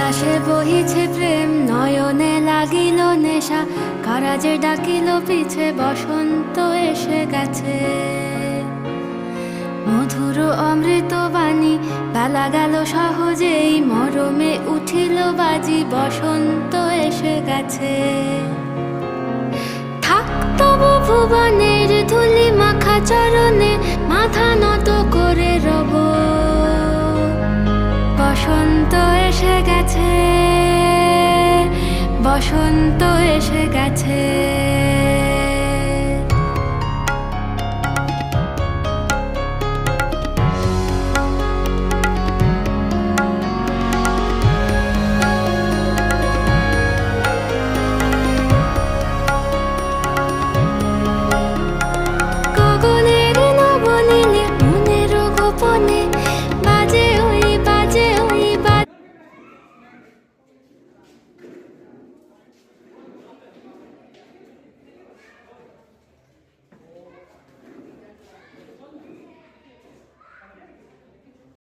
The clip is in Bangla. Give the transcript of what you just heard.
বাতাসে বহিছে প্রেম, নয়নে লাগিল নেশা, কারাজে ডাকিল পিছে, বসন্ত এসে গেছে। মধুর অমৃত বাণী, বেলা গেল সহজেই, মরমে উঠিল বাজি, বসন্ত এসে গেছে। থাক তবু ভুবনের ধুলি মাখা চরণে, মাথা নত করে রব। বসন্ত এসে গেছে, বসন্ত এসে গেছে।